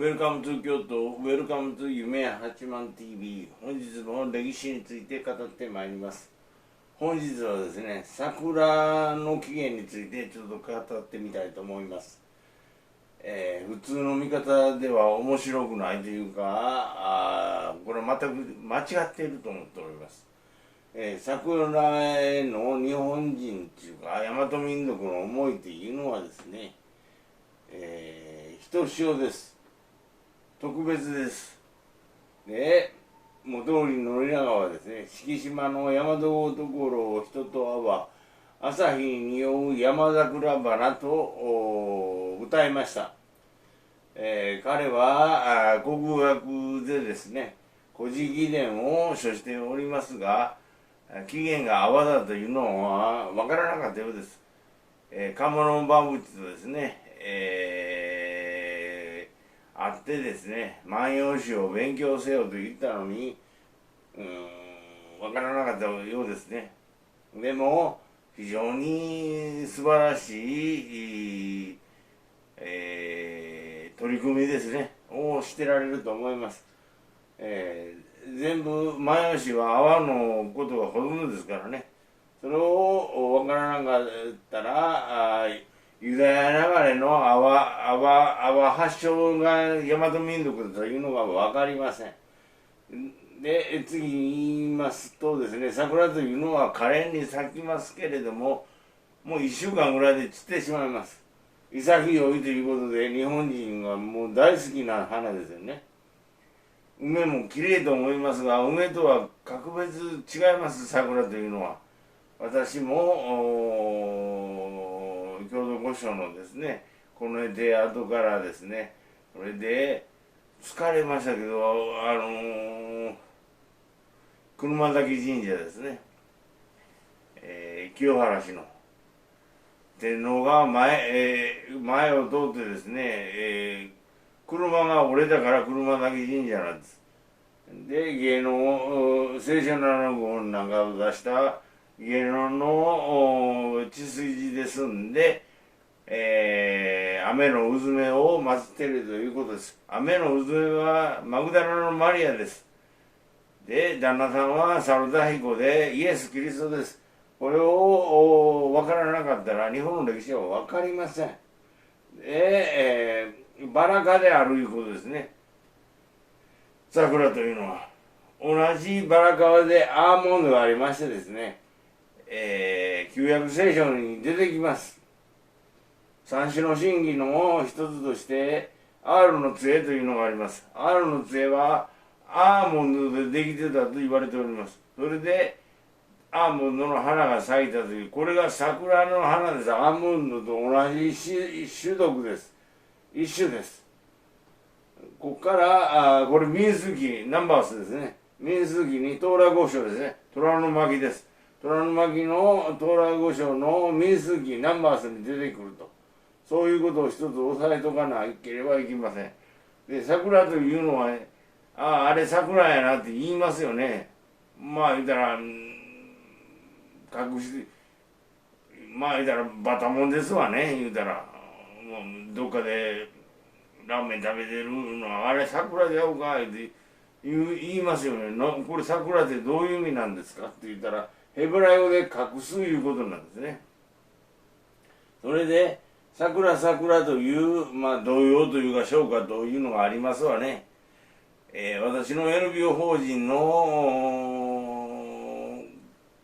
ウェルカムトゥ京都、ウェルカムトゥ夢や八幡 TV。本日も歴史について語ってまいります。本日はですね、桜の起源についてちょっと語ってみたいと思います。普通の見方では面白くないというか、これは全く間違っていると思っております。桜への日本人っていうか、大和民族の思いというのはですね、ひとしおです。特別です。で、元通り宣長はですね、敷島の大和大所を人と会わ、朝日に匂う山桜花と歌いました。彼は国学でですね、古事記伝を書しておりますが、起源が阿波だというのは分からなかったようです。鴨の馬淵とですね、あってですね、万葉集を勉強せよと言ったのに、分からなかったようですね。でも、非常に素晴らしい、取り組みですね、をしてられると思います。全部、万葉集は阿波のことがほとんどですからね。それを分からなかったら、ユダヤ流れの阿波発祥が大和民族というのが分かりません。で、次に言いますとですね、桜というのは可憐に咲きますけれども、もう1週間ぐらいで散ってしまいます。潔いということで、日本人がもう大好きな花ですよね。梅も綺麗と思いますが、梅とは格別違います、桜というのは。私も郷土御所のですね、この絵後からですね、それで疲れましたけど、車崎神社ですね、清原市の天皇が前を通ってですね、車が折れたから車崎神社なんです。で、芸能聖書7号なんかを出した芸能の血筋ですんで、雨のうずめを祀っているということです。雨のうずめはマグダラのマリアです。で、旦那さんはサルダヒコでイエス・キリストです。これを分からなかったら日本の歴史は分かりません。で、バラ科であるいうことですね。桜というのは。同じバラ科でアーモンドがありましてですね、旧約聖書に出てきます。三種の神器の一つとして、アールの杖というのがあります。アールの杖はアーモンドでできてたと言われております。それで、アーモンドの花が咲いたという、これが桜の花です。アーモンドと同じ種族です。一種です。ここから、これ民数記、ナンバースですね。民数記にトーラ五章ですね。虎の巻です。虎の巻のトーラ五章の民数記、ナンバースに出てくると。そういうことを一つ押さえとかなければいけません。で、桜というのは、ね、あれ桜やなって言いますよね。まあ言ったら、隠し、まあ言ったらバタモンですわね、言うたら。もうどっかでラーメン食べてるのは、あれ桜でやうかって言いますよね。これ桜ってどういう意味なんですかって言ったら、ヘブライ語で隠すいうことなんですね。それで、桜という、まあ、童謡というか、唱歌というのがありますわね。私の NPO 法人の、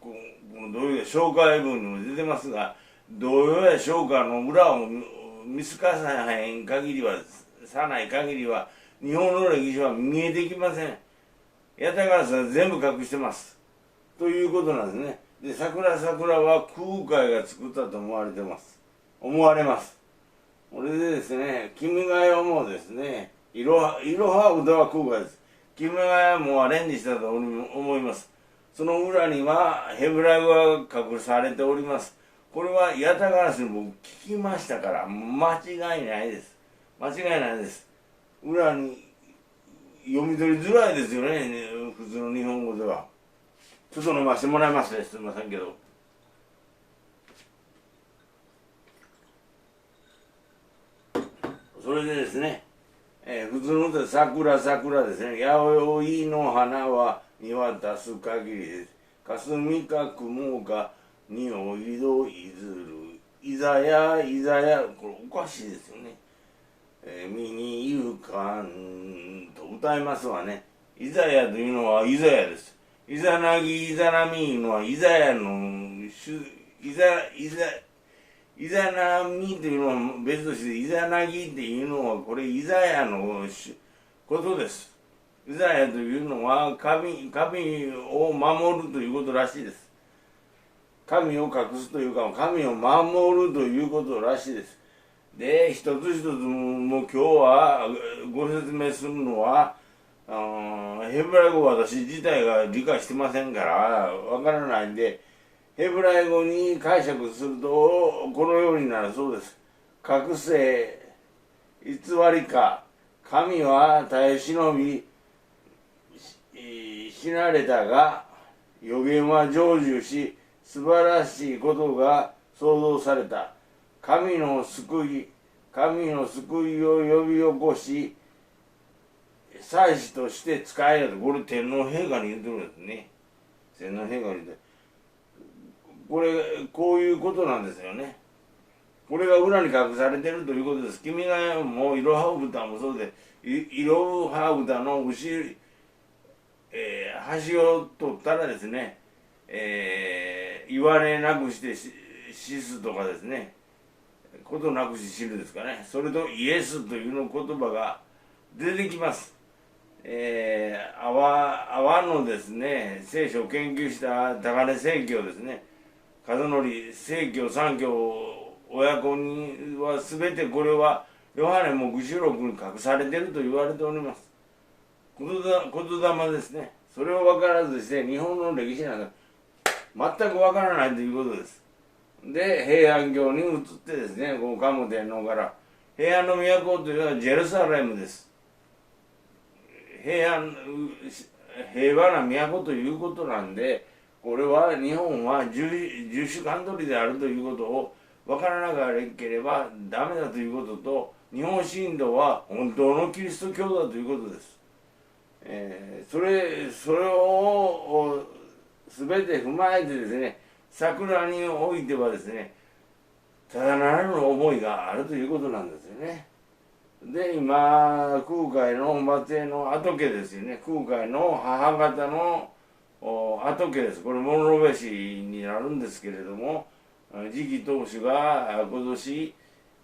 この童謡唱歌英文にも出てますが、童謡や唱歌の裏を見透かさへん限りは、さない限りは、日本の歴史は見えてきません。八田ガラスは全部隠してます。ということなんですね。で、桜は空海が作ったと思われます。これでですね、君が代もですね、いろは歌は空海です。君が代もアレンジしたと思います。その裏にはヘブライ語が隠されております。これは八田ガラスに僕聞きましたから、間違いないです。裏に読み取りづらいですよね、普通の日本語では。ちょっと飲ませてもらいますね、すみませんけど。それでですね、普通の歌で桜桜ですね。八百の花は見渡す限りです。霞か雲かにおいどいずる。いざやいざや、これおかしいですよね。見に行かんと歌いますわね。いざやというのはいざやです。いざなぎいざなみいうのはいざやのいざなみというのは別として、いざなぎっていうのはこれいざやのことです。いざやというのは神を守るということらしいです。神を隠すというか神を守るということらしいです。で、一つ一つも今日はご説明するのはヘブライ語は私自体が理解してませんからわからないんで、ヘブライ語に解釈するとこのようになるそうです。覚醒、偽りか、神は耐え忍び死なれたが予言は成就し素晴らしいことが創造された。神の救いを呼び起こし祭司として使えると。これ天皇陛下に言ってるんですね。天皇陛下に言ってこういうことなんですよね。これが裏に隠されてるということです。君がもういろは歌もそうで、いろは歌の後ろ、端を取ったらですね、言われなくして死すとかですね、ことなくし知るですかね。それとイエスというの言葉が出てきます。阿波のですね、聖書を研究した高根正教ですね、門則正教三教親子には全てこれはヨハネ黙示録に隠されていると言われております。言霊ですね。それを分からずして日本の歴史なんか全く分からないということです。で、平安京に移ってですね、こう桓武天皇から平安の都というのはジェルサレムです。平和な都ということなんで、これは日本は十種カントリーであるということを分からなければダメだということと、日本神道は本当のキリスト教だということです。それを全て踏まえてですね、桜においてはですね、ただならぬ思いがあるということなんですよね。で、今空海の末裔の跡家ですよね。空海の母方の跡家です。これ諸部氏になるんですけれども、次期当主が今年、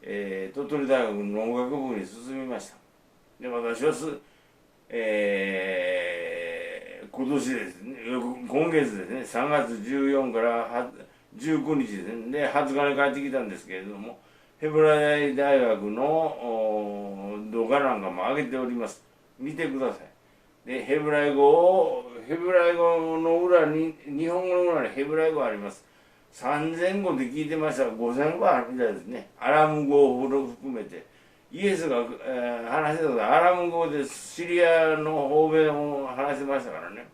鳥取大学の農学部に進みました。で、私は今年ですね、今月ですね、3月14から19日ですね、で20日に帰ってきたんですけれども、ヘブライ大学の動画なんかも上げております。見てください。で、ヘブライ語の裏に、日本語の裏にヘブライ語あります。3000語で聞いてましたが、5000語あるみたいですね。アラム語を含めて。イエスが、話してたことはアラム語でシリアの欧米を話してましたからね。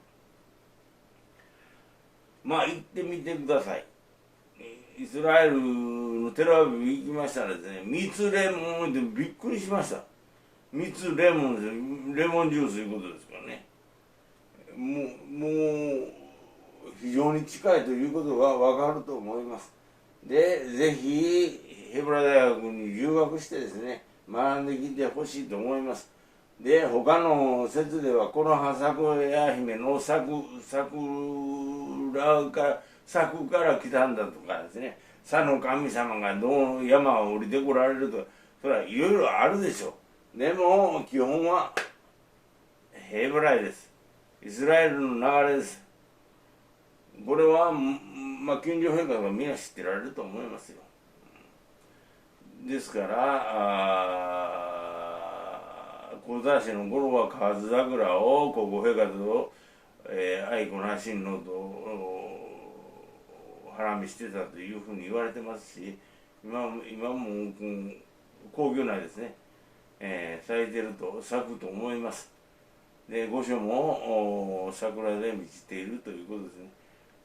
まあ行ってみてください。イスラエルのテルアビブ行きましたらですね、蜜レモンでびっくりしました。蜜レモンですよ。レモンジュースいうことですからね。もう非常に近いということが分かると思います。で、ぜひヘブライ大学に留学してですね、学んできてほしいと思います。で、他の説ではこの桜姫の桜から来たんだとかですね、佐の神様がどう山を降りてこられるとか、それはいろいろあるでしょう。でも基本はヘブライです。イスラエルの流れです。これは近所陛下がみんな知ってられると思いますよ。ですから皇太子の頃は河津桜を皇后陛下と愛子な親王と花見してたというふうに言われてますし、今も皇居内ですね、咲いてると咲くと思います。で、御所も桜で満ちているということです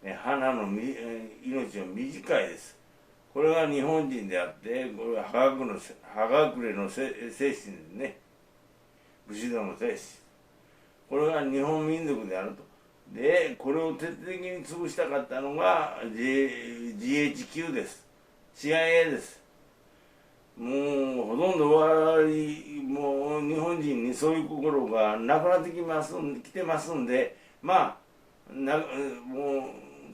ね。花の命は短いです。これが日本人であって、これは葉隠れの精神ですね。武士道の精神、これが日本民族であると。でこれを徹底的に潰したかったのが GHQ です。 CIA です。もうほとんどもう日本人にそういう心がなくなってきてますんで、まあもう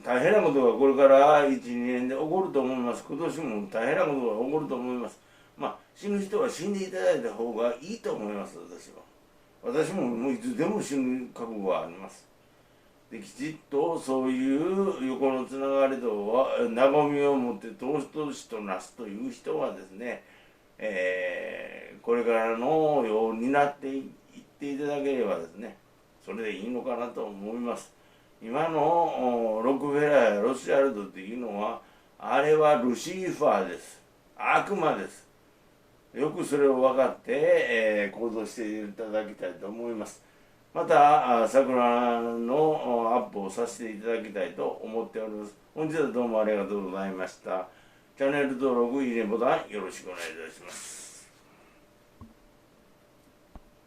大変なことがこれから1、2年で起こると思います。今年も大変なことが起こると思います。まあ死ぬ人は死んでいただいた方がいいと思います。私ももういつでも死ぬ覚悟はあります。できちっとそういう横のつながりとは和みを持って同志としとなすという人はですね、これからのようになっていっていただければですね、それでいいのかなと思います。今のロックフェラーやロスチャルドっていうのは、あれはルシーファーです。悪魔です。よくそれを分かって、行動していただきたいと思います。また桜のアップをさせていただきたいと思っております。本日はどうもありがとうございました。チャンネル登録、いいねボタンよろしくお願いいたします。